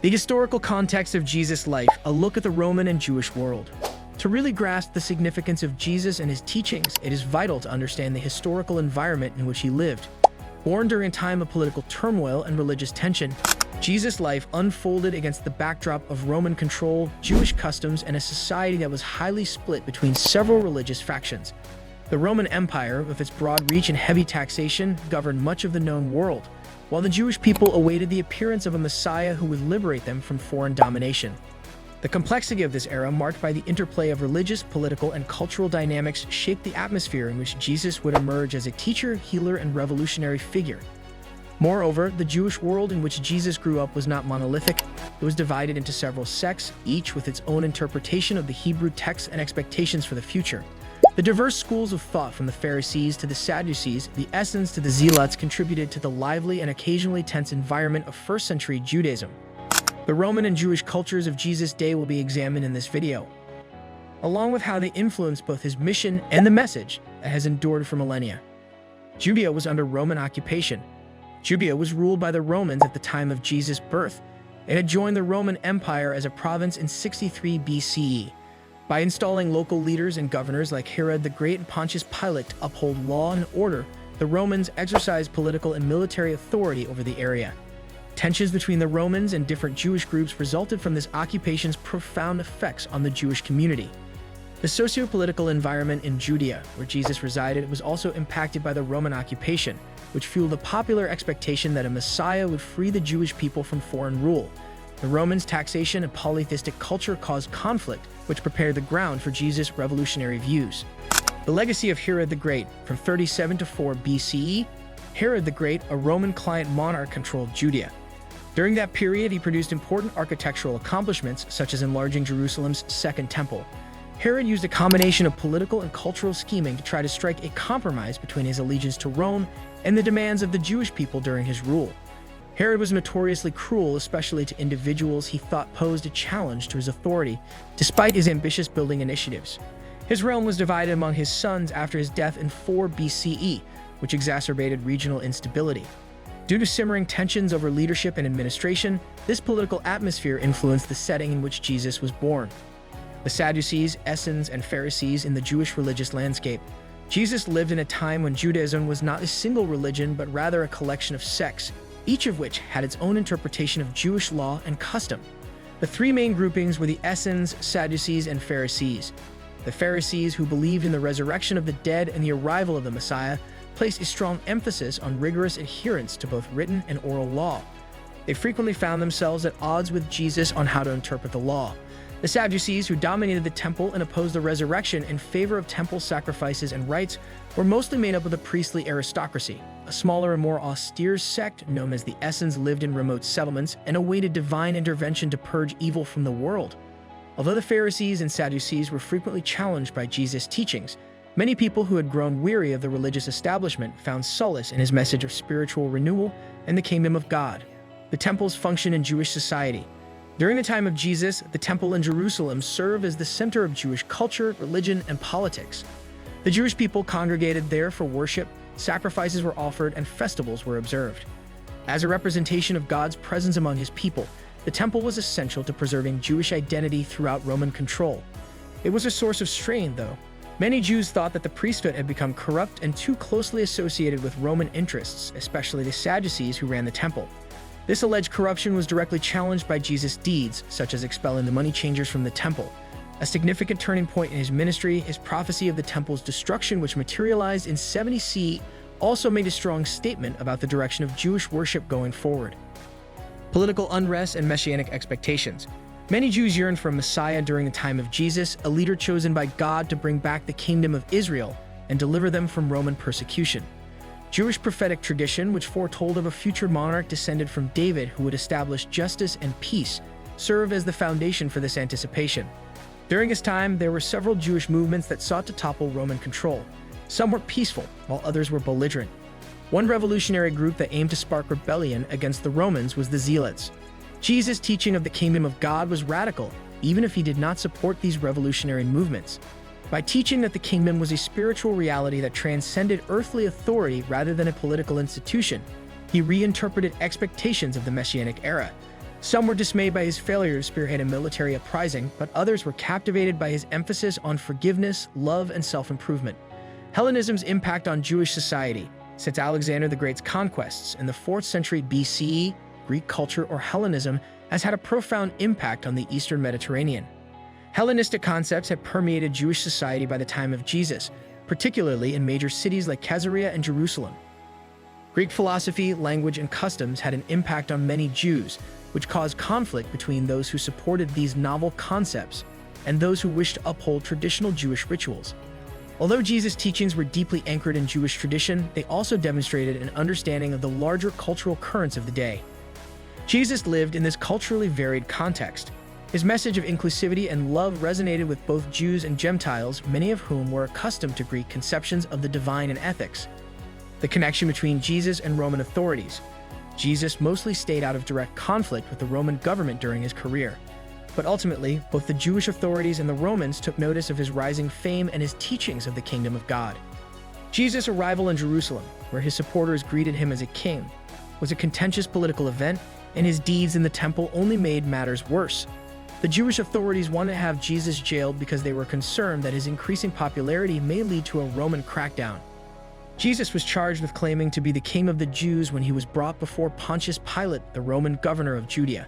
The historical context of Jesus' life, a look at the Roman and Jewish world. To really grasp the significance of Jesus and his teachings, it is vital to understand the historical environment in which he lived. Born during a time of political turmoil and religious tension, Jesus' life unfolded against the backdrop of Roman control, Jewish customs, and a society that was highly split between several religious factions. The Roman Empire, with its broad reach and heavy taxation, governed much of the known world, while the Jewish people awaited the appearance of a Messiah who would liberate them from foreign domination. The complexity of this era, marked by the interplay of religious, political, and cultural dynamics, shaped the atmosphere in which Jesus would emerge as a teacher, healer, and revolutionary figure. Moreover, the Jewish world in which Jesus grew up was not monolithic. It was divided into several sects, each with its own interpretation of the Hebrew text and expectations for the future. The diverse schools of thought, from the Pharisees to the Sadducees, the Essenes to the Zealots, contributed to the lively and occasionally tense environment of first-century Judaism. The Roman and Jewish cultures of Jesus' day will be examined in this video, along with how they influenced both his mission and the message that has endured for millennia. Judea was under Roman occupation. Judea was ruled by the Romans at the time of Jesus' birth. It had joined the Roman Empire as a province in 63 BCE. By installing local leaders and governors like Herod the Great and Pontius Pilate to uphold law and order, the Romans exercised political and military authority over the area. Tensions between the Romans and different Jewish groups resulted from this occupation's profound effects on the Jewish community. The socio-political environment in Judea, where Jesus resided, was also impacted by the Roman occupation, which fueled the popular expectation that a Messiah would free the Jewish people from foreign rule. The Romans' taxation and polytheistic culture caused conflict, which prepared the ground for Jesus' revolutionary views. The legacy of Herod the Great. From 37 to 4 BCE, Herod the Great, a Roman client monarch, controlled Judea. During that period, he produced important architectural accomplishments, such as enlarging Jerusalem's Second Temple. Herod used a combination of political and cultural scheming to try to strike a compromise between his allegiance to Rome and the demands of the Jewish people during his rule. Herod was notoriously cruel, especially to individuals he thought posed a challenge to his authority, despite his ambitious building initiatives. His realm was divided among his sons after his death in 4 BCE, which exacerbated regional instability. Due to simmering tensions over leadership and administration, this political atmosphere influenced the setting in which Jesus was born. The Sadducees, Essenes, and Pharisees in the Jewish religious landscape. Jesus lived in a time when Judaism was not a single religion, but rather a collection of sects, each of which had its own interpretation of Jewish law and custom. The three main groupings were the Essenes, Sadducees, and Pharisees. The Pharisees, who believed in the resurrection of the dead and the arrival of the Messiah, placed a strong emphasis on rigorous adherence to both written and oral law. They frequently found themselves at odds with Jesus on how to interpret the law. The Sadducees, who dominated the temple and opposed the resurrection in favor of temple sacrifices and rites, were mostly made up of the priestly aristocracy. A smaller and more austere sect, known as the Essenes, lived in remote settlements and awaited divine intervention to purge evil from the world. Although the Pharisees and Sadducees were frequently challenged by Jesus' teachings, many people who had grown weary of the religious establishment found solace in his message of spiritual renewal and the kingdom of God. The temple's function in Jewish society. During the time of Jesus, the temple in Jerusalem served as the center of Jewish culture, religion, and politics. The Jewish people congregated there for worship, sacrifices were offered, and festivals were observed. As a representation of God's presence among his people, the temple was essential to preserving Jewish identity throughout Roman control. It was a source of strain, though. Many Jews thought that the priesthood had become corrupt and too closely associated with Roman interests, especially the Sadducees who ran the temple. This alleged corruption was directly challenged by Jesus' deeds, such as expelling the money changers from the temple. A significant turning point in his ministry, his prophecy of the temple's destruction, which materialized in 70 CE, also made a strong statement about the direction of Jewish worship going forward. Political unrest and Messianic expectations. Many Jews yearned for a Messiah during the time of Jesus, a leader chosen by God to bring back the kingdom of Israel and deliver them from Roman persecution. Jewish prophetic tradition, which foretold of a future monarch descended from David who would establish justice and peace, served as the foundation for this anticipation. During his time, there were several Jewish movements that sought to topple Roman control. Some were peaceful, while others were belligerent. One revolutionary group that aimed to spark rebellion against the Romans was the Zealots. Jesus' teaching of the kingdom of God was radical, even if he did not support these revolutionary movements. By teaching that the kingdom was a spiritual reality that transcended earthly authority rather than a political institution, he reinterpreted expectations of the Messianic era. Some were dismayed by his failure to spearhead a military uprising, but others were captivated by his emphasis on forgiveness, love, and self-improvement. Hellenism's impact on Jewish society. Since Alexander the Great's conquests in the 4th century BCE, Greek culture or Hellenism has had a profound impact on the Eastern Mediterranean. Hellenistic concepts had permeated Jewish society by the time of Jesus, particularly in major cities like Caesarea and Jerusalem. Greek philosophy, language, and customs had an impact on many Jews, which caused conflict between those who supported these novel concepts and those who wished to uphold traditional Jewish rituals. Although Jesus' teachings were deeply anchored in Jewish tradition, they also demonstrated an understanding of the larger cultural currents of the day. Jesus lived in this culturally varied context. His message of inclusivity and love resonated with both Jews and Gentiles, many of whom were accustomed to Greek conceptions of the divine and ethics. The connection between Jesus and Roman authorities. Jesus mostly stayed out of direct conflict with the Roman government during his career. But ultimately, both the Jewish authorities and the Romans took notice of his rising fame and his teachings of the kingdom of God. Jesus' arrival in Jerusalem, where his supporters greeted him as a king, was a contentious political event, and his deeds in the temple only made matters worse. The Jewish authorities wanted to have Jesus jailed because they were concerned that his increasing popularity may lead to a Roman crackdown. Jesus was charged with claiming to be the king of the Jews when he was brought before Pontius Pilate, the Roman governor of Judea.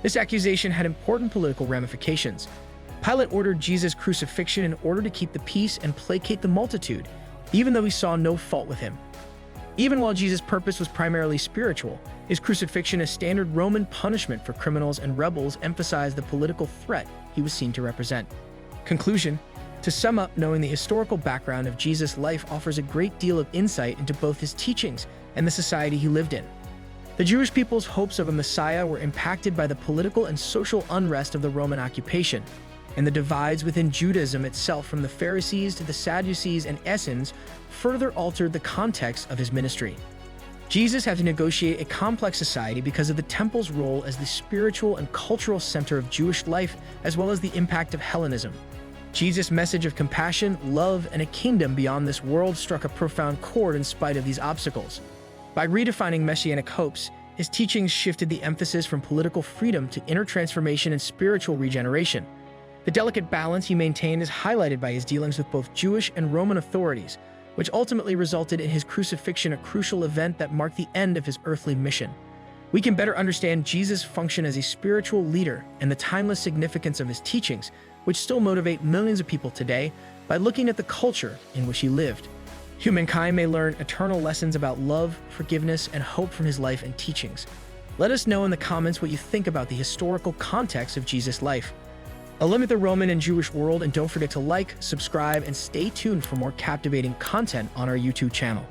This accusation had important political ramifications. Pilate ordered Jesus' crucifixion in order to keep the peace and placate the multitude, even though he saw no fault with him. Even while Jesus' purpose was primarily spiritual, his crucifixion as standard Roman punishment for criminals and rebels emphasized the political threat he was seen to represent. Conclusion: to sum up, knowing the historical background of Jesus' life offers a great deal of insight into both his teachings and the society he lived in. The Jewish people's hopes of a Messiah were impacted by the political and social unrest of the Roman occupation, and the divides within Judaism itself, from the Pharisees to the Sadducees and Essenes, further altered the context of his ministry. Jesus had to negotiate a complex society because of the temple's role as the spiritual and cultural center of Jewish life, as well as the impact of Hellenism. Jesus' message of compassion, love, and a kingdom beyond this world struck a profound chord in spite of these obstacles. By redefining Messianic hopes, his teachings shifted the emphasis from political freedom to inner transformation and spiritual regeneration. The delicate balance he maintained is highlighted by his dealings with both Jewish and Roman authorities, which ultimately resulted in his crucifixion, a crucial event that marked the end of his earthly mission. We can better understand Jesus' function as a spiritual leader and the timeless significance of his teachings, which still motivate millions of people today, by looking at the culture in which he lived. Humankind may learn eternal lessons about love, forgiveness, and hope from his life and teachings. Let us know in the comments what you think about the historical context of Jesus' life. Eliminate the Roman and Jewish world, and don't forget to like, subscribe, and stay tuned for more captivating content on our YouTube channel.